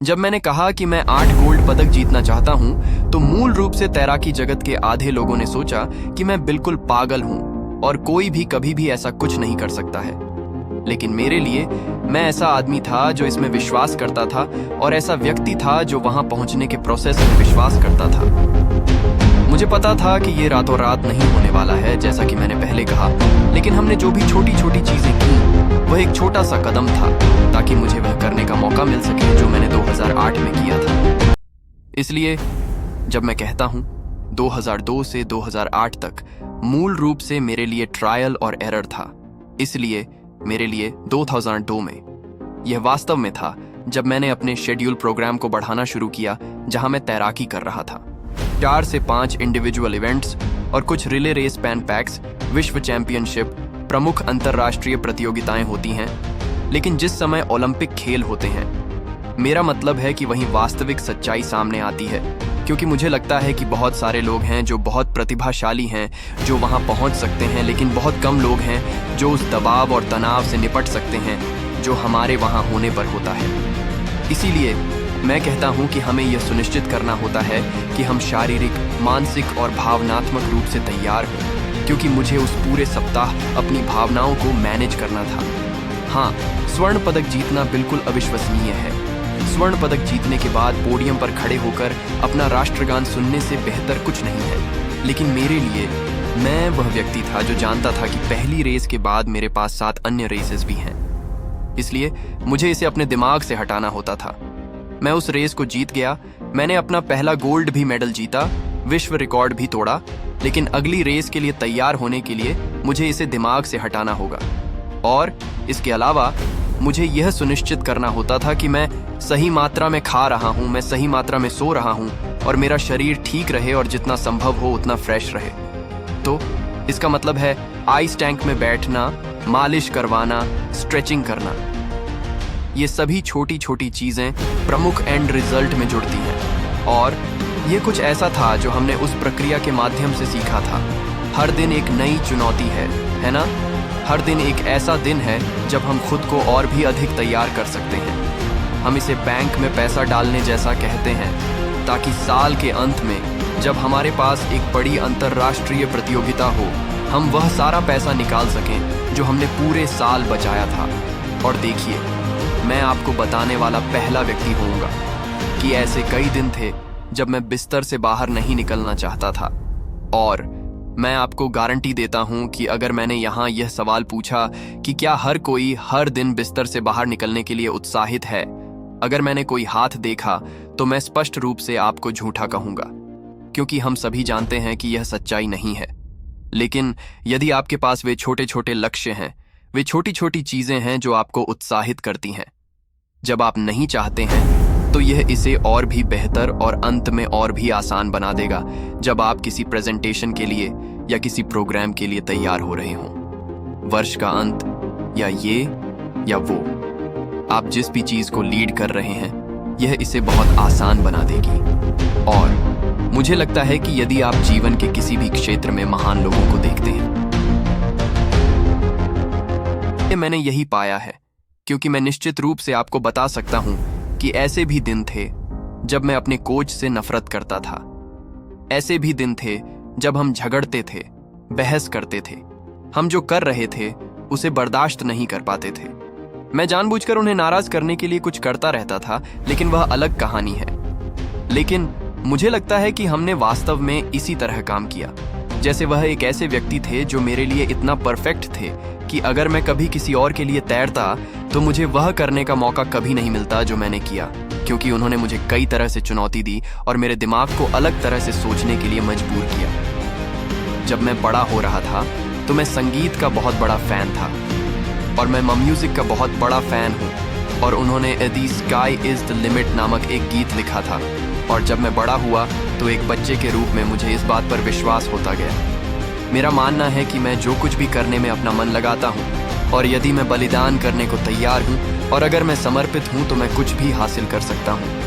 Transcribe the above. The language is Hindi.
जब मैंने कहा कि मैं 8 गोल्ड पदक जीतना चाहता हूं, तो मूल रूप से तैराकी जगत के आधे लोगों ने सोचा कि मैं बिल्कुल पागल हूं और कोई भी कभी भी ऐसा कुछ नहीं कर सकता है। लेकिन मेरे लिए मैं ऐसा आदमी था जो इसमें विश्वास करता था और ऐसा व्यक्ति था जो वहां पहुंचने के प्रोसेस में विश्वास करता था। मुझे पता था कि ये रातों रात नहीं होने वाला है, जैसा कि मैंने पहले कहा, लेकिन हमने जो भी छोटी छोटी चीजें की वह एक छोटा सा कदम था ताकि मुझे वह करने का मौका मिल सके जो मैंने 2008 में किया था। इसलिए जब मैं कहता हूं 2002 से 2008 तक मूल रूप से मेरे लिए ट्रायल और एरर था, इसलिए मेरे लिए 2002 में यह वास्तव में था जब मैंने अपने शेड्यूल प्रोग्राम को बढ़ाना शुरू किया, जहां मैं तैराकी कर रहा था। 4 से 5 इंडिविजुअल इवेंट्स और कुछ रिले रेस पैन पैक्स, विश्व चैंपियनशिप, प्रमुख अंतरराष्ट्रीय प्रतियोगिताएं होती हैं। लेकिन जिस समय ओलंपिक खेल होते हैं, मेरा मतलब है कि वहीं वास्तविक सच्चाई सामने आती है, क्योंकि मुझे लगता है कि बहुत सारे लोग हैं जो बहुत प्रतिभाशाली हैं, जो वहां पहुंच सकते हैं, लेकिन बहुत कम लोग हैं जो उस दबाव और तनाव से निपट सकते हैं जो हमारे वहां होने पर होता है। इसीलिए मैं कहता हूं कि हमें यह सुनिश्चित करना होता है कि हम शारीरिक, मानसिक और भावनात्मक रूप से तैयार हों, क्योंकि मुझे उस पूरे सप्ताह अपनी भावनाओं को मैनेज करना था। हाँ, स्वर्ण पदक जीतना बिल्कुल अविश्वसनीय है। स्वर्ण पदक जीतने के बाद पोडियम पर खड़े होकर अपना राष्ट्रगान सुनने से बेहतर कुछ नहीं है, लेकिन मेरे लिए मैं वह व्यक्ति था जो जानता था कि पहली रेस के बाद मेरे पास 7 अन्य रेसेस भी हैं। इसलिए मुझे इसे अपने दिमाग से हटाना होता था। मैं उस रेस को जीत गया, मैंने अपना पहला गोल्ड भी मेडल जीता, विश्व रिकॉर्ड भी तोड़ा, लेकिन अगली रेस के लिए तैयार होने के लिए मुझे इसे दिमाग से हटाना होगा। और इसके अलावा मुझे यह सुनिश्चित करना होता था कि मैं सही मात्रा में खा रहा हूं, मैं सही मात्रा में सो रहा हूं और मेरा शरीर ठीक रहे और जितना संभव हो उतना फ्रेश रहे। तो इसका मतलब है आइस टैंक में बैठना, मालिश करवाना, स्ट्रेचिंग करना। ये सभी छोटी छोटी चीजें प्रमुख एंड रिजल्ट में जुड़ती हैं, और ये कुछ ऐसा था जो हमने उस प्रक्रिया के माध्यम से सीखा था। हर दिन एक नई चुनौती है ना? हर दिन एक ऐसा दिन है जब हम खुद को और भी अधिक तैयार कर सकते हैं। हम इसे बैंक में पैसा डालने जैसा कहते हैं, ताकि साल के अंत में जब हमारे पास एक बड़ी अंतरराष्ट्रीय प्रतियोगिता हो, हम वह सारा पैसा निकाल सकें जो हमने पूरे साल बचाया था। और देखिए, मैं आपको बताने वाला पहला व्यक्ति होऊंगा कि ऐसे कई दिन थे जब मैं बिस्तर से बाहर नहीं निकलना चाहता था। और मैं आपको गारंटी देता हूं कि अगर मैंने यहाँ यह सवाल पूछा कि क्या हर कोई हर दिन बिस्तर से बाहर निकलने के लिए उत्साहित है, अगर मैंने कोई हाथ देखा तो मैं स्पष्ट रूप से आपको झूठा कहूंगा, क्योंकि हम सभी जानते हैं कि यह सच्चाई नहीं है। लेकिन यदि आपके पास वे छोटे छोटे लक्ष्य हैं, वे छोटी छोटी चीजें हैं जो आपको उत्साहित करती हैं, जब आप नहीं चाहते हैं तो यह इसे और भी बेहतर और अंत में और भी आसान बना देगा जब आप किसी प्रेजेंटेशन के लिए या किसी प्रोग्राम के लिए तैयार हो रहे हों। वर्ष का अंत या ये या वो, आप जिस भी चीज को लीड कर रहे हैं, यह इसे बहुत आसान बना देगी। और मुझे लगता है कि यदि आप जीवन के किसी भी क्षेत्र में महान लोगों को देखते हैं, मैंने यही पाया है, क्योंकि मैं निश्चित रूप से आपको बता सकता हूं कि ऐसे भी दिन थे जब मैं अपने कोच से नफरत करता था। ऐसे भी दिन थे जब हम झगड़ते थे, बहस करते थे, हम जो कर रहे थे उसे बर्दाश्त नहीं कर पाते थे। मैं जानबूझकर उन्हें नाराज करने के लिए कुछ करता रहता था, लेकिन वह अलग कहानी है। लेकिन मुझे लगता है कि हमने वास्तव में इसी तरह काम किया, जैसे वह एक ऐसे व्यक्ति थे जो मेरे लिए इतना परफेक्ट थे कि अगर मैं कभी किसी और के लिए तैरता तो मुझे वह करने का मौका कभी नहीं मिलता जो मैंने किया, क्योंकि उन्होंने मुझे कई तरह से चुनौती दी और मेरे दिमाग को अलग तरह से सोचने के लिए मजबूर किया। जब मैं बड़ा हो रहा था तो मैं संगीत का बहुत बड़ा फैन था, और मैं म्यूजिक का बहुत बड़ा फैन हूँ, और उन्होंने the sky is the limit नामक एक गीत लिखा था। और जब मैं बड़ा हुआ तो एक बच्चे के रूप में मुझे इस बात पर विश्वास होता गया। मेरा मानना है कि मैं जो कुछ भी करने में अपना मन लगाता हूँ, और यदि मैं बलिदान करने को तैयार हूँ और अगर मैं समर्पित हूँ, तो मैं कुछ भी हासिल कर सकता हूँ।